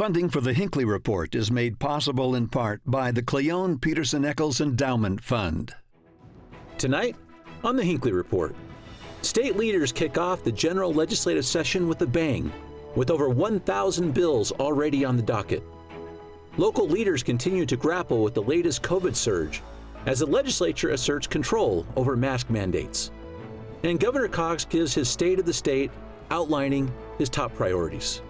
Funding for the Hinckley Report is made possible in part by the Cleone Peterson Eccles Endowment Fund. Tonight, on the Hinckley Report, state leaders kick off the general legislative session with a bang, with over 1,000 bills already on the docket. Local leaders continue to grapple with the latest COVID surge as the legislature asserts control over mask mandates. And Governor Cox gives his State of the State outlining his top priorities.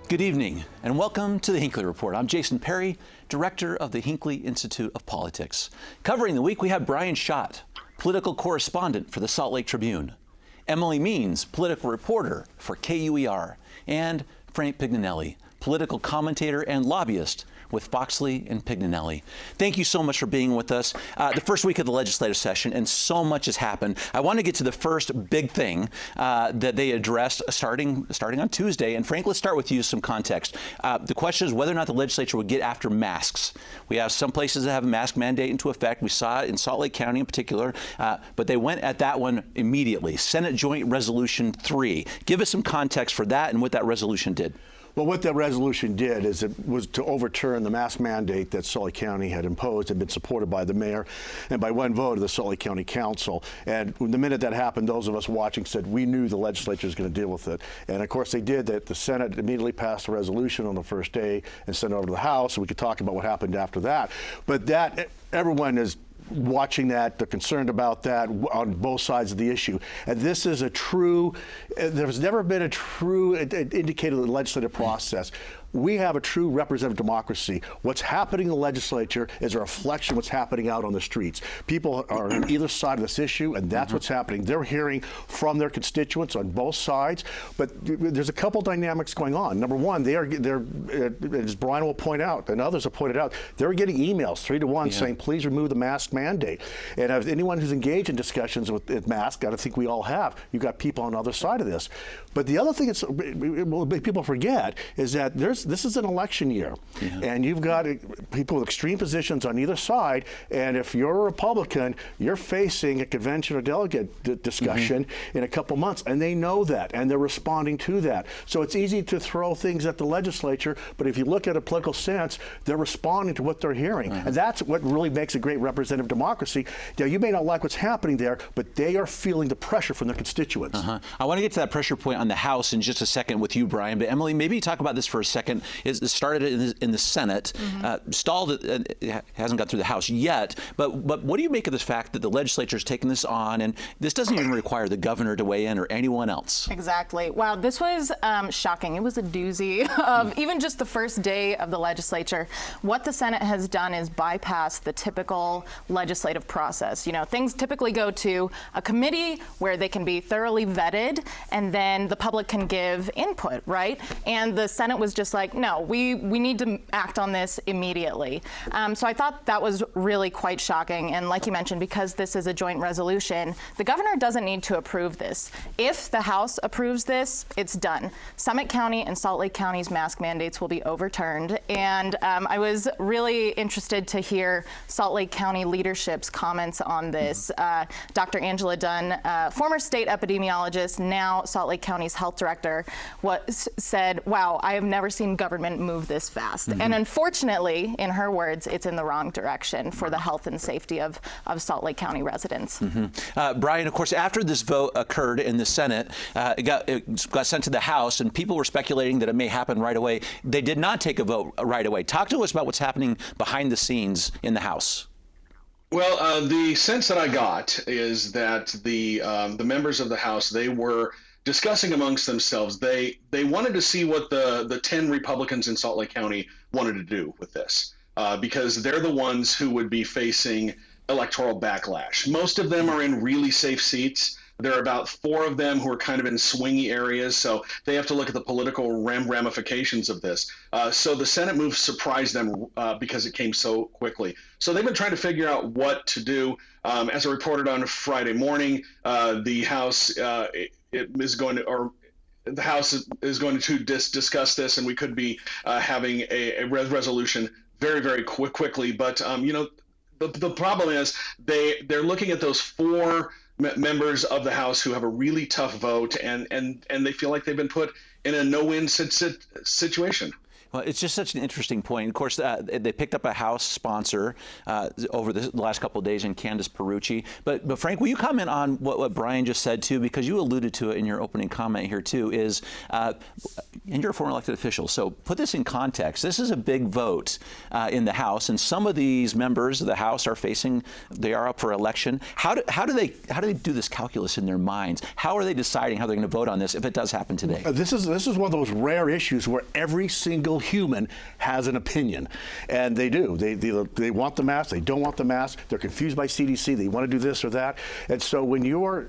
Good evening and welcome to the Hinckley Report. I'm Jason Perry, director of the Hinckley Institute of Politics. Covering the week, we have Brian Schott, political correspondent for the Salt Lake Tribune, Emily Means, political reporter for KUER, and Frank Pignanelli, political commentator and lobbyist with Foxley and Pignanelli. Thank you so much for being with us. The first week of the legislative session, and so much has happened. I want to get to the first big thing that they addressed starting on Tuesday. And Frank, let's start with you, some context. The question is whether or not the legislature would get after masks. We have some places that have a mask mandate into effect. We saw it in Salt Lake County in particular, but they went at that one immediately. Senate Joint Resolution 3. Give us some context for that and what that resolution did. Well, what that resolution did is it was to overturn the mask mandate that Salt Lake County had imposed and been supported by the mayor and by one vote of the Salt Lake County Council. And the minute that happened, those of us watching said we knew the legislature was going to deal with it. And of course they did. That the Senate immediately passed a resolution on the first day and sent it over to the House. So we could talk about what happened after that. But that everyone is watching that, they're concerned about that on both sides of the issue. And this is a true, there's never been a true indicator of the legislative process. We have a true representative democracy. What's happening in the legislature is a reflection of what's happening out on the streets. People are on either side of this issue, and that's what's happening. They're hearing from their constituents on both sides, but there's a couple dynamics going on. Number one, they're as Brian will point out, and others have pointed out, they're getting emails 3-to-1 saying, please remove the mask mandate. And as anyone who's engaged in discussions with masks, I think we all have, you've got people on the other side of this. But the other thing that people forget is that this is an election year, and you've got people with extreme positions on either side, and if you're a Republican, you're facing a convention or delegate discussion in a couple months, and they know that, and they're responding to that. So it's easy to throw things at the legislature, but if you look at a political sense, they're responding to what they're hearing, and that's what really makes a great representative democracy. Now, you may not like what's happening there, but they are feeling the pressure from their constituents. I want to get to that pressure point on the House in just a second with you, Brian, but Emily, maybe talk about this for a second. It started in the Senate, stalled, it hasn't got through the House yet, but what do you make of the fact that the legislature's taken this on, and this doesn't even require the governor to weigh in or anyone else? Exactly. Wow, this was shocking. It was a doozy of even just the first day of the legislature. What the Senate has done is bypass the typical legislative process. You know, things typically go to a committee where they can be thoroughly vetted, and then the public can give input, right? And the Senate was just like, no, we need to act on this immediately. So I thought that was really quite shocking. And like you mentioned, because this is a joint resolution, the governor doesn't need to approve this. If the House approves this, it's done. Summit County and Salt Lake County's mask mandates will be overturned. And I was really interested to hear Salt Lake County leadership's comments on this. Dr. Angela Dunn, former state epidemiologist, now Salt Lake County's health director, said, wow, I have never seen government move this fast. And unfortunately, in her words, it's in the wrong direction for the health and safety of Salt Lake County residents. Brian, of course, after this vote occurred in the Senate, it got sent to the House, and people were speculating that it may happen right away. They did not take a vote right away. Talk to us about what's happening behind the scenes in the House. Well, the sense that I got is that the members of the House, they were discussing amongst themselves. They wanted to see what the 10 Republicans in Salt Lake County wanted to do with this, because they're the ones who would be facing electoral backlash. Most of them are in really safe seats. There are about 4 of them who are kind of in swingy areas, so they have to look at the political ramifications of this. So the Senate move surprised them because it came so quickly. So they've been trying to figure out what to do. As I reported on Friday morning, the House is going to, or the House is going to discuss this, and we could be having a resolution very, very quickly. But the problem is they're looking at those four members of the House who have a really tough vote, and they feel like they've been put in a no-win situation. Well, it's just such an interesting point. Of course, they picked up a House sponsor over the last couple of days in Candace Perucci. But Frank, will you comment on what Brian just said, too? Because you alluded to it in your opening comment here, too, and you're a former elected official. So put this in context. This is a big vote in the House, and some of these members of the House they are up for election. How do they do this calculus in their minds? How are they deciding how they're going to vote on this if it does happen today? This is one of those rare issues where every single human has an opinion, and they do. They want the mask, they don't want the mask, they're confused by CDC, they want to do this or that. And so when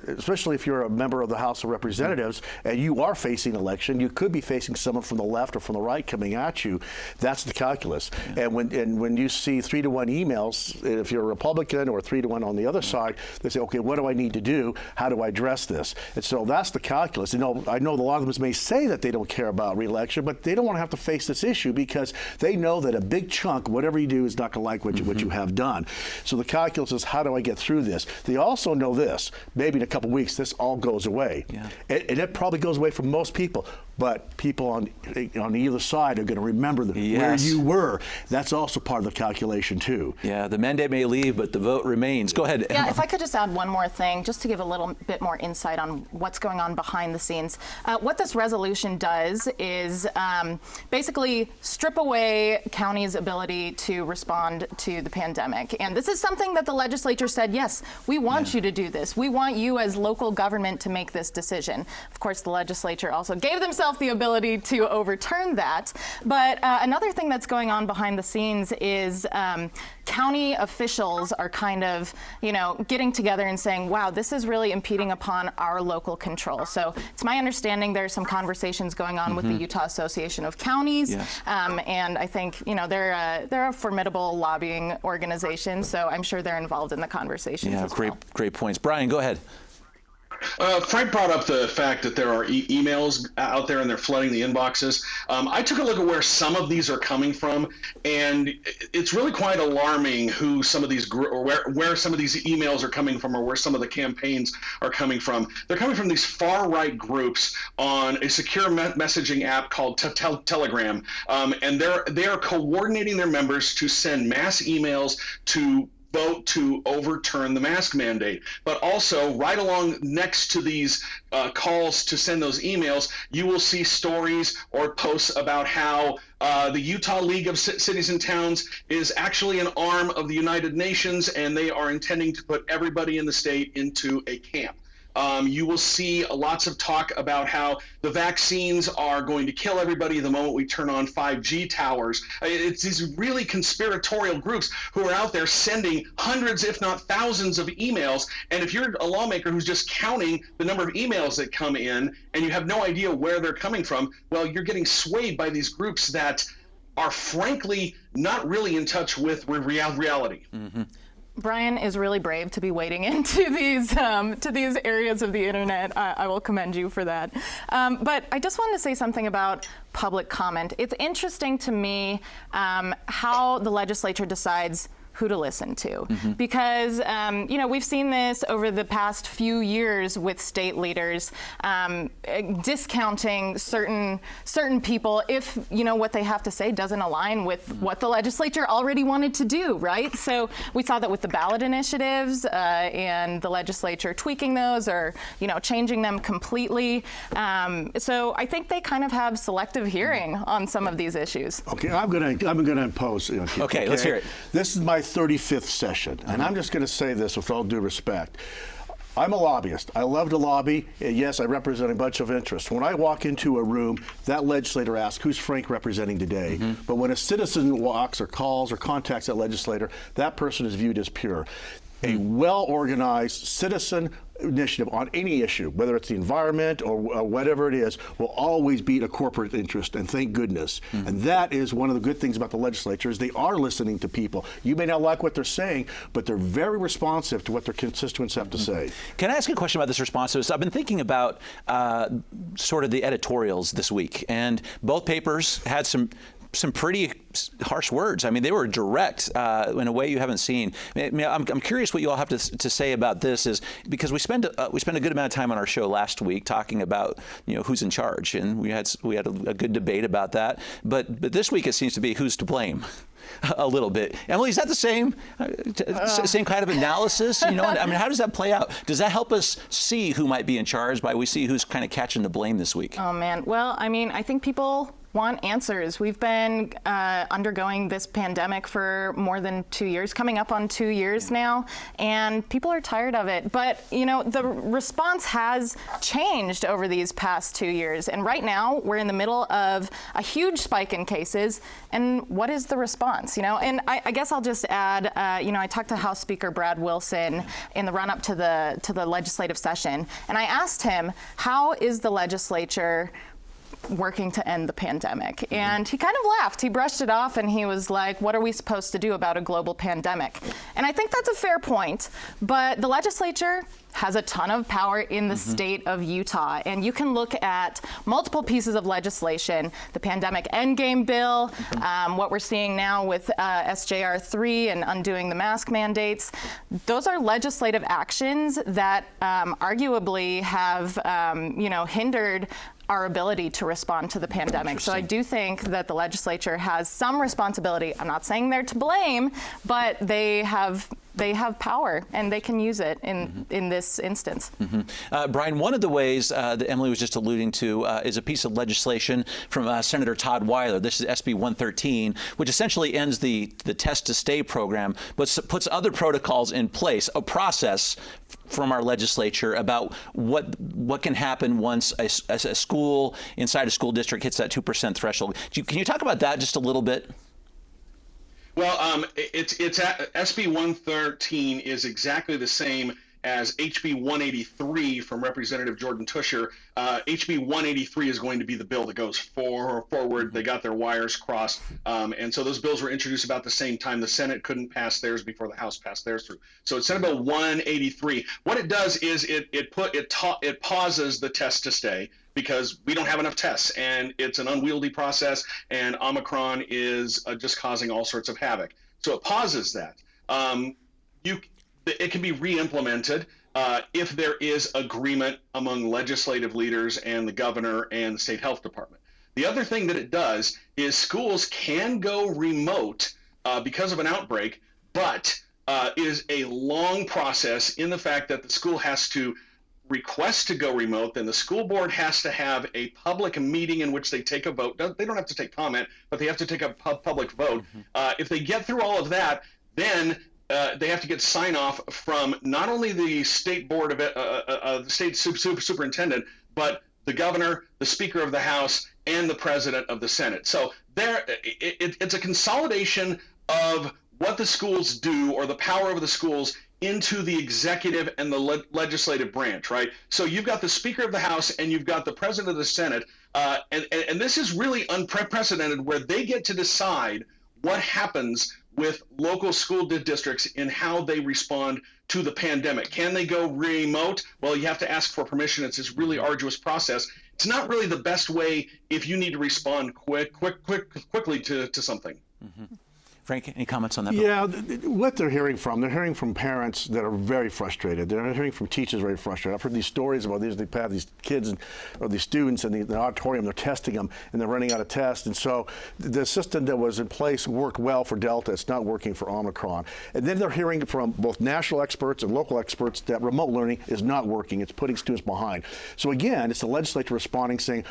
especially if you're a member of the House of Representatives and you are facing election, you could be facing someone from the left or from the right coming at you. That's the calculus. Yeah. And when you see 3-to-1 emails, if you're a Republican, or 3-to-1 on the other side, they say, okay, what do I need to do? How do I address this? And so that's the calculus. I know a lot of them may say that they don't care about re-election, but they don't want to have to face this issue because they know that a big chunk, whatever you do, is not going to like what you have done. So the calculus is, how do I get through this? They also know this, maybe in a couple weeks, this all goes away. Yeah. And it probably goes away for most people. But people on either side are going to remember where you were. That's also part of the calculation, too. Yeah, the mandate may leave, but the vote remains. Go ahead. Yeah, if I could just add one more thing, just to give a little bit more insight on what's going on behind the scenes. What this resolution does is basically strip away counties' ability to respond to the pandemic. And this is something that the legislature said, yes, we want you to do this. We want you as local government to make this decision. Of course, the legislature also gave themselves the ability to overturn that. But another thing that's going on behind the scenes is county officials are kind of, getting together and saying, wow, this is really impeding upon our local control. So it's my understanding there's some conversations going on with the Utah Association of Counties. Yes. And I think, they're a formidable lobbying organization. So I'm sure they're involved in the conversations as well. Great points. Brian, go ahead. Frank brought up the fact that there are emails out there and they're flooding the inboxes. I took a look at where some of these are coming from, and it's really quite alarming who some of these or where some of these emails are coming from, or where some of the campaigns are coming from. They're coming from these far-right groups on a secure messaging app called Telegram, and they are coordinating their members to send mass emails to vote to overturn the mask mandate. But also, right along next to these calls to send those emails, you will see stories or posts about how the Utah League of Cities and Towns is actually an arm of the United Nations, and they are intending to put everybody in the state into a camp. You will see lots of talk about how the vaccines are going to kill everybody the moment we turn on 5G towers. It's these really conspiratorial groups who are out there sending hundreds, if not thousands, of emails. And if you're a lawmaker who's just counting the number of emails that come in and you have no idea where they're coming from, well, you're getting swayed by these groups that are frankly not really in touch with reality. Mm-hmm. Brian is really brave to be wading into these areas of the internet. I will commend you for that. But I just wanted to say something about public comment. It's interesting to me how the legislature decides who to listen to. Because, we've seen this over the past few years with state leaders discounting certain people if, what they have to say doesn't align with what the legislature already wanted to do, right? So we saw that with the ballot initiatives and the legislature tweaking those or, changing them completely. So I think they kind of have selective hearing on some of these issues. Okay, I'm gonna impose. Okay, let's hear it. This is my 35th session, and I'm just going to say this with all due respect. I'm a lobbyist. I love to lobby. Yes, I represent a bunch of interests. When I walk into a room, that legislator asks, who's Frank representing today? But when a citizen walks or calls or contacts that legislator, that person is viewed as pure. A well-organized citizen initiative on any issue, whether it's the environment or whatever it is, will always be a corporate interest, and thank goodness. And that is one of the good things about the legislature, is they are listening to people. You may not like what they're saying, but they're very responsive to what their constituents have to say. Can I ask a question about this responsiveness? I've been thinking about sort of the editorials this week, and both papers had some pretty harsh words. I mean, they were direct in a way you haven't seen. I mean, I'm curious what you all have to say about this, is because we spent a good amount of time on our show last week talking about, you know, who's in charge, and we had a good debate about that. But this week it seems to be who's to blame. A little bit. Emily, is that the same kind of analysis? You know, I mean, how does that play out? Does that help us see who might be in charge by we see who's kind of catching the blame this week? Oh, man. Well, I mean, I think people want answers. We've been undergoing this pandemic for more than 2 years, coming up on 2 years now, and people are tired of it. But, you know, the response has changed over these past 2 years. And right now, we're in the middle of a huge spike in cases. And what is the response? You know, and I guess I'll just add, you know, I talked to House Speaker Brad Wilson in the run-up to the legislative session, and I asked him, how is the legislature working to end the pandemic? And he kind of laughed. He brushed it off, and he was like, what are we supposed to do about a global pandemic? And I think that's a fair point, but the legislature has a ton of power in the state of Utah. And you can look at multiple pieces of legislation, the pandemic endgame bill, what we're seeing now with SJR 3 and undoing the mask mandates. Those are legislative actions that arguably have, you know, hindered our ability to respond to the pandemic. So I do think that the legislature has some responsibility. I'm not saying they're to blame, but they have power, and they can use it in this instance. Brian, one of the ways that Emily was just alluding to is a piece of legislation from Senator Todd Weiler. This is SB 113, which essentially ends the test to stay program, but puts other protocols in place, a process from our legislature about what can happen once a school inside a school district hits that 2% threshold. Can you talk about that just a little bit? Well, it's SB 113 is exactly the same as HB 183 from Representative Jordan Tusher. HB 183 is going to be the bill that goes forward. They got their wires crossed, and so those bills were introduced about the same time. The Senate couldn't pass theirs before the House passed theirs through. So it's Senate Bill 183. What it does is it pauses the test to stay, because we don't have enough tests, and it's an unwieldy process, and Omicron is just causing all sorts of havoc. So it pauses that. It can be re-implemented if there is agreement among legislative leaders and the governor and the state health department. The other thing that it does is schools can go remote because of an outbreak, but is a long process in the fact that the school has to request to go remote, then the school board has to have a public meeting in which they take a vote. They don't have to take comment, but they have to take a public vote. If they get through all of that, then they have to get sign off from not only the state board of the state superintendent, but the governor, the Speaker of the House, and the President of the Senate. So it's a consolidation of what the schools do, or the power of the schools, into the executive and the legislative branch, right? So you've got the Speaker of the House and you've got the President of the Senate, and this is really unprecedented, where they get to decide what happens with local school districts in how they respond to the pandemic. Can they go remote? Well, you have to ask for permission. It's this really arduous process. It's not really the best way if you need to respond quickly to something. Frank, any comments on that? Yeah, what they're hearing from parents that are very frustrated. They're hearing from teachers very frustrated. I've heard these stories about these kids or these students in the auditorium. They're testing them, and they're running out of tests. And so the system that was in place worked well for Delta. It's not working for Omicron. And then they're hearing from both national experts and local experts that remote learning is not working. It's putting students behind. So again, it's the legislature responding, saying,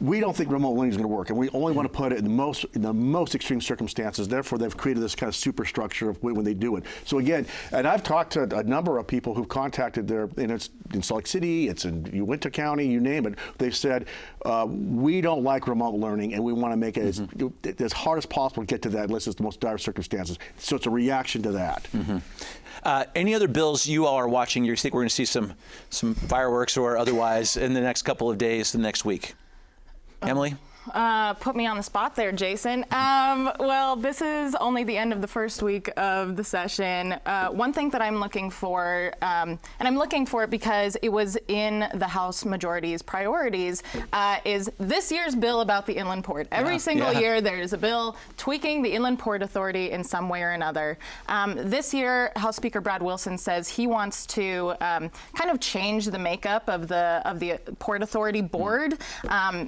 we don't think remote learning is going to work, and we only want to put it in the most extreme circumstances. Therefore, they've created this kind of superstructure of when they do it. So again, and I've talked to a number of people who've contacted and it's in Salt Lake City, it's in Uinta County, you name it. They've said, we don't like remote learning, and we want to make it as hard as possible to get to that unless it's the most dire circumstances. So it's a reaction to that. Any other bills you all are watching? You think we're going to see some fireworks or otherwise in the next couple of days, the next week? Emily? Put me on the spot there, Jason. Well, this is only the end of the first week of the session. One thing that I'm looking for, and I'm looking for it because it was in the House Majority's priorities, is this year's bill about the inland port. Every single year there is a bill tweaking the Inland Port Authority in some way or another. This year, House Speaker Brad Wilson says he wants to kind of change the makeup of the Port Authority board,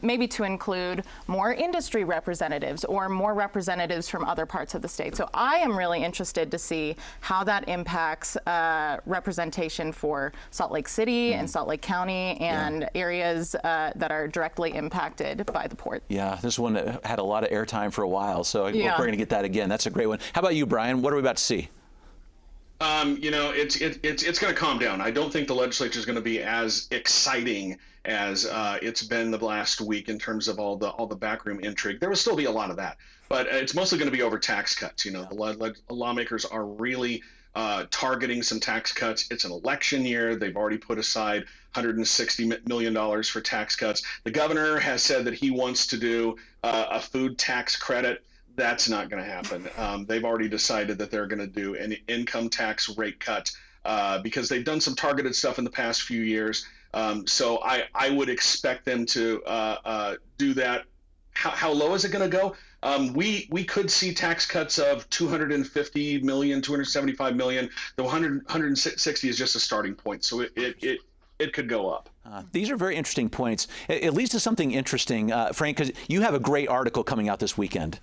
maybe to include more industry representatives or more representatives from other parts of the state. So I am really interested to see how that impacts representation for Salt Lake City and Salt Lake County and areas that are directly impacted by the port. Yeah, this one had a lot of airtime for a while, so we're going to get that again. That's a great one. How about you, Brian? What are we about to see? It's going to calm down. I don't think the legislature is going to be as exciting as it's been the last week in terms of all the backroom intrigue. There will still be a lot of that, but it's mostly going to be over tax cuts. The lawmakers are really targeting some tax cuts. It's an election year. They've already put aside $160 million for tax cuts. The governor has said that he wants to do a food tax credit. That's not going to happen. They've already decided that they're going to do an income tax rate cut because they've done some targeted stuff in the past few years. So I would expect them to do that. How low is it going to go? We could see tax cuts of $250 million, $275 million. The 160 is just a starting point. So it could go up. These are very interesting points. It leads to something interesting, Frank, because you have a great article coming out this weekend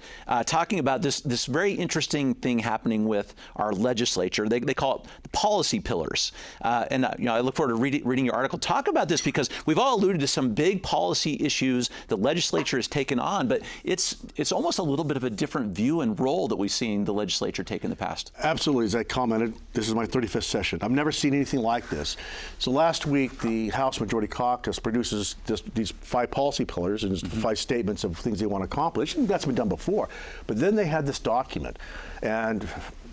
talking about this very interesting thing happening with our legislature. They call it the policy pillars. And I look forward to reading your article. Talk about this because we've all alluded to some big policy issues the legislature has taken on, but it's almost a little bit of a different view and role that we've seen the legislature take in the past. Absolutely. As I commented, this is my 35th session. I've never seen anything like this. So last week, the House Majority Caucus produces these 5 policy pillars and 5 statements of things they want to accomplish, and that's been done before. But then they had this document, and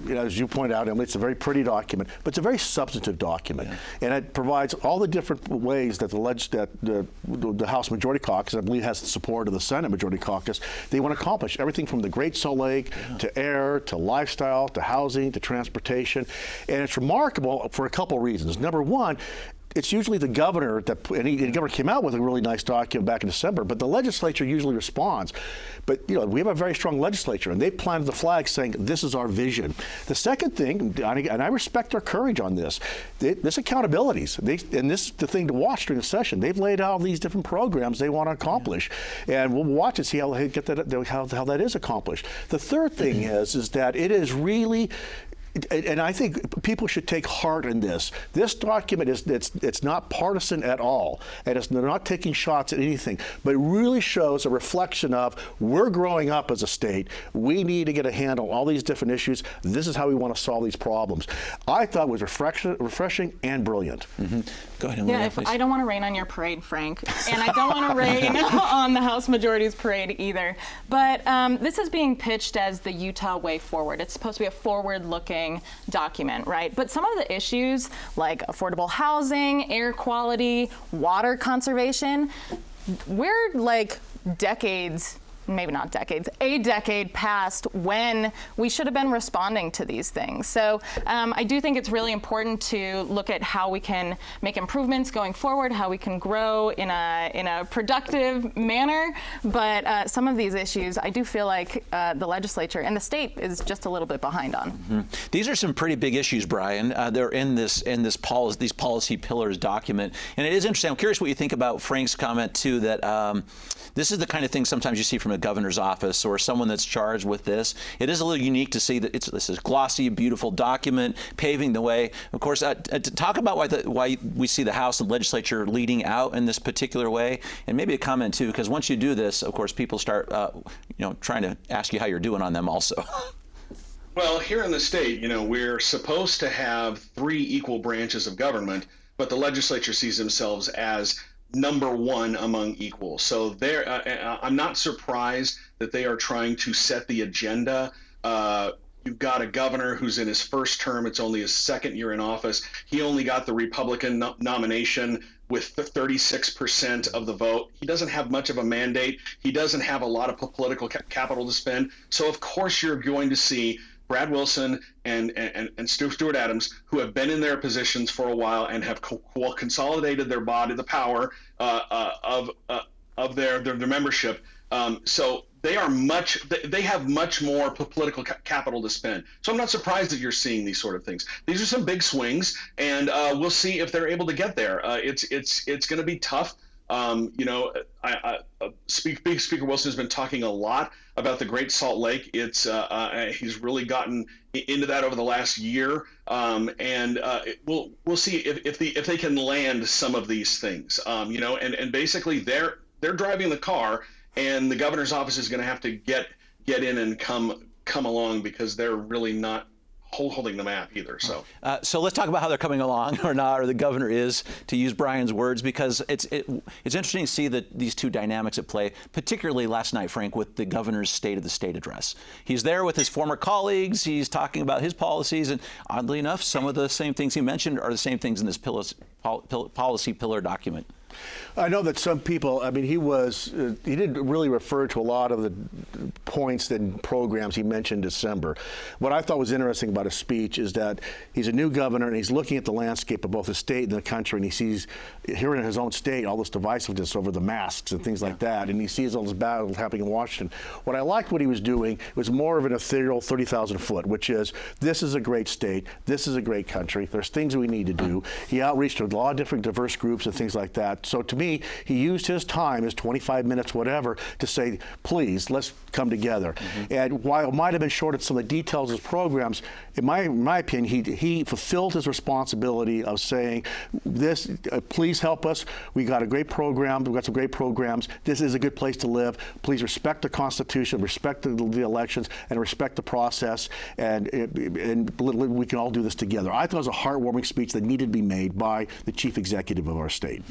as you point out, Emily, it's a very pretty document, but it's a very substantive document, and it provides all the different ways that the House Majority Caucus, I believe, has the support of the Senate Majority Caucus. They want to accomplish everything from the Great Salt Lake to air to lifestyle to housing to transportation, and it's remarkable for a couple of reasons. Number one, it's usually the governor and the governor came out with a really nice document back in December, but the legislature usually responds. But we have a very strong legislature, and they planted the flag saying this is our vision. The second thing, and I respect their courage on this, this accountabilities. And this is the thing to watch during the session. They've laid out all these different programs they want to accomplish, and we'll watch and see how they get that, how that is accomplished. The third thing is that it is really. And I think people should take heart in this. This document it's not partisan at all, and they're not taking shots at anything, but it really shows a reflection of we're growing up as a state. We need to get a handle on all these different issues. This is how we want to solve these problems. I thought it was refreshing and brilliant. Go ahead, Emily, please. I don't want to rain on your parade, Frank, and I don't want to rain on the House Majority's parade either. But this is being pitched as the Utah way forward. It's supposed to be a forward-looking document, right? But some of the issues like affordable housing, air quality, water conservation, we're like decades, maybe not decades, a decade past when we should have been responding to these things. So I do think it's really important to look at how we can make improvements going forward, how we can grow in a productive manner. But some of these issues, I do feel like the legislature and the state is just a little bit behind on. These are some pretty big issues, Brian. They're in these policy pillars document, and it is interesting. I'm curious what you think about Frank's comment too, that this is the kind of thing sometimes you see from a governor's office or someone that's charged with this. It is a little unique to see that this is glossy, beautiful document paving the way. Of course, to talk about why we see the House and legislature leading out in this particular way, and maybe a comment too, because once you do this, of course, people start trying to ask you how you're doing on them also. Well, here in the state, we're supposed to have 3 equal branches of government, but the legislature sees themselves as number 1 among equals. So I'm not surprised that they are trying to set the agenda. You've got a governor who's in his first term. It's only his second year in office. He only got the Republican nomination with 36% of the vote. He doesn't have much of a mandate. He doesn't have a lot of political capital to spend. So of course you're going to see Brad Wilson and Stuart Adams, who have been in their positions for a while and have consolidated their body, the power of their membership. So they have much more political capital to spend. So I'm not surprised that you're seeing these sort of things. These are some big swings, and we'll see if they're able to get there. It's going to be tough. Speaker Wilson has been talking a lot about the Great Salt Lake. He's really gotten into that over the last year, and we'll see if they can land some of these things. And basically they're driving the car, and the governor's office is going to have to get in and come along, because they're really not holding the map either. So let's talk about how they're coming along or not, or the governor is, to use Brian's words, because it's interesting to see these two dynamics at play, particularly last night, Frank, with the governor's State of the State address. He's there with his former colleagues. He's talking about his policies, and oddly enough, some of the same things he mentioned are the same things in this policy pillar document. I know that some people, he didn't really refer to a lot of the points and programs he mentioned in December. What I thought was interesting about his speech is that he's a new governor, and he's looking at the landscape of both the state and the country, and he sees here in his own state all this divisiveness over the masks and things like that, and he sees all this battle happening in Washington. What I liked what he was doing was more of an ethereal 30,000 foot, which is, this is a great state, this is a great country, there's things we need to do. He outreached to a lot of different diverse groups and things like that. So to me, he used his time, his 25 minutes, whatever, to say, please, let's come together. And while it might have been short at some of the details of his programs, in my opinion, he fulfilled his responsibility of saying, this, please help us. We got a great program. We've got some great programs. This is a good place to live. Please respect the Constitution, respect the elections, and respect the process. And we can all do this together. I thought it was a heartwarming speech that needed to be made by the chief executive of our state.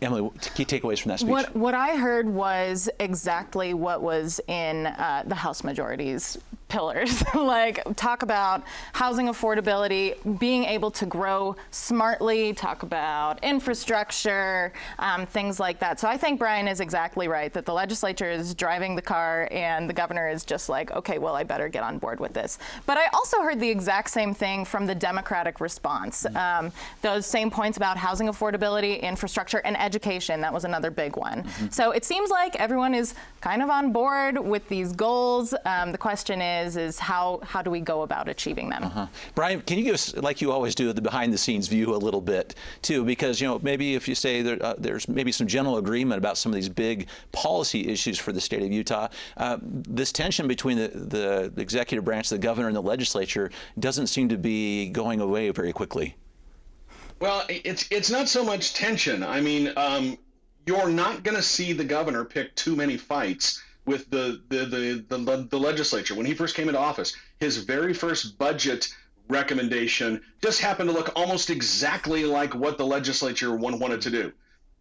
Emily, key takeaways from that speech. What I heard was exactly what was in the House majority's pillars. Like, talk about housing affordability, being able to grow smartly, talk about infrastructure, things like that. So I think Brian is exactly right, that the legislature is driving the car and the governor is just like, okay, well, I better get on board with this. But I also heard the exact same thing from the Democratic response. Those same points about housing affordability, infrastructure, and education. That was another big one. So it seems like everyone is kind of on board with these goals. The question is how do we go about achieving them? Brian, can you give us, like you always do, the behind-the-scenes view a little bit too? Because maybe if you say there's maybe some general agreement about some of these big policy issues for the state of Utah, this tension between the executive branch, the governor, and the legislature doesn't seem to be going away very quickly. Well, it's not so much tension. I mean, you're not going to see the governor pick too many fights with the legislature. When he first came into office, his very first budget recommendation just happened to look almost exactly like what the legislature wanted to do.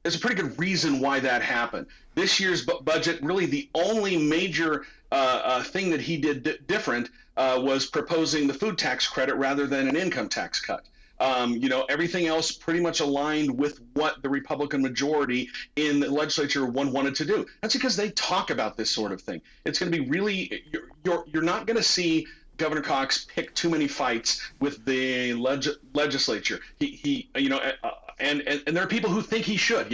There's a pretty good reason why that happened. This year's budget, really the only major thing that he did different was proposing the food tax credit rather than an income tax cut. Everything else pretty much aligned with what the Republican majority in the legislature wanted to do. That's because they talk about this sort of thing. It's going to be really, you're not going to see Governor Cox pick too many fights with the legislature. And there are people who think he should,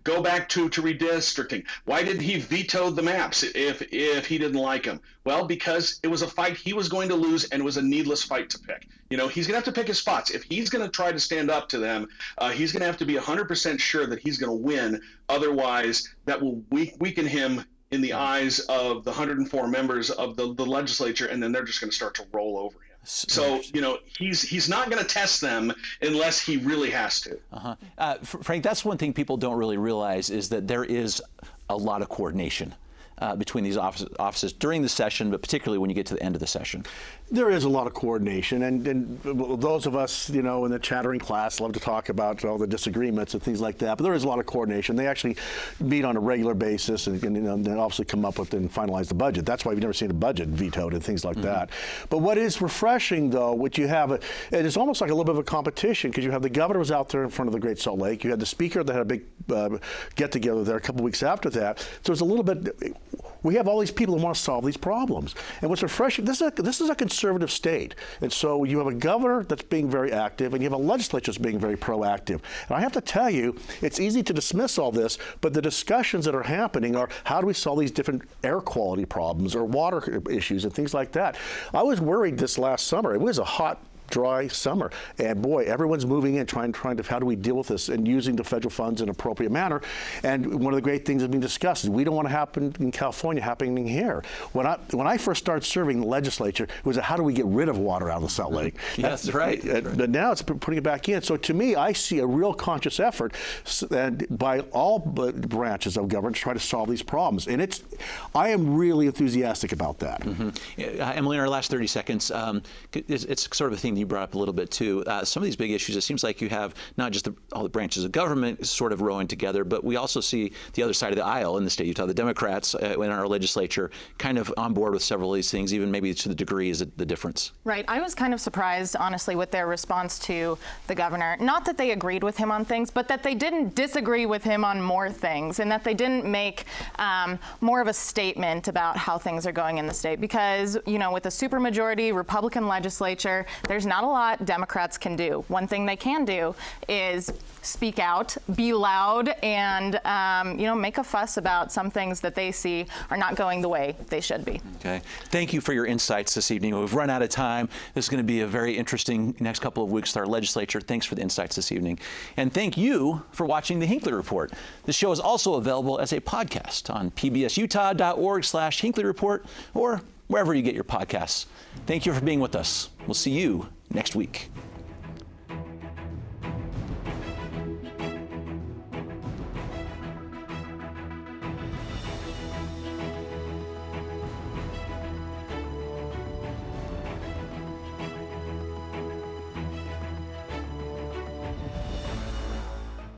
go back to redistricting. Why did he veto the maps if he didn't like them? Well, because it was a fight he was going to lose, and it was a needless fight to pick. He's going to have to pick his spots. If he's going to try to stand up to them, he's going to have to be 100% sure that he's going to win. Otherwise, that will weaken him in the eyes of the 104 members of the legislature, and then they're just going to start to roll over him. So, he's not going to test them unless he really has to. Frank, that's one thing people don't really realize is that there is a lot of coordination between these offices during the session, but particularly when you get to the end of the session. There is a lot of coordination, and those of us, in the chattering class love to talk about all the disagreements and things like that, but there is a lot of coordination. They actually meet on a regular basis and obviously come up with and finalize the budget. That's why we've never seen a budget vetoed and things like that. But what is refreshing, though, which you have, it is almost like a little bit of a competition, because you have the governor was out there in front of the Great Salt Lake. You had the speaker that had a big get-together there a couple weeks after that. So it's a little bit, we have all these people who want to solve these problems. And what's refreshing, this is a conservative state. And so you have a governor that's being very active, and you have a legislature that's being very proactive. And I have to tell you, it's easy to dismiss all this, but the discussions that are happening are, how do we solve these different air quality problems or water issues and things like that? I was worried this last summer. It was a hot, dry summer, and boy, everyone's moving in trying to how do we deal with this and using the federal funds in an appropriate manner. And one of the great things that's being discussed is we don't want to happen in California happening here. When I first started serving the legislature, it was how do we get rid of water out of the Salt Lake? That's right. But now it's putting it back in. So to me, I see a real conscious effort by all branches of government to try to solve these problems, and I am really enthusiastic about that. Emily, in our last 30 seconds, it's sort of a theme you brought up a little bit too. Some of these big issues, it seems like you have not just all the branches of government sort of rowing together, but we also see the other side of the aisle in the state of Utah, the Democrats in our legislature kind of on board with several of these things, even maybe to the degree is the difference. Right. I was kind of surprised, honestly, with their response to the governor. Not that they agreed with him on things, but that they didn't disagree with him on more things, and that they didn't make more of a statement about how things are going in the state. Because, with a supermajority Republican legislature, there's not a lot Democrats can do. One thing they can do is speak out, be loud, and make a fuss about some things that they see are not going the way they should be. Okay. Thank you for your insights this evening. We've run out of time. This is going to be a very interesting next couple of weeks with our legislature. Thanks for the insights this evening. And thank you for watching the Hinckley Report. This show is also available as a podcast on pbsutah.org/Hinckley Report or wherever you get your podcasts. Thank you for being with us. We'll see you next week.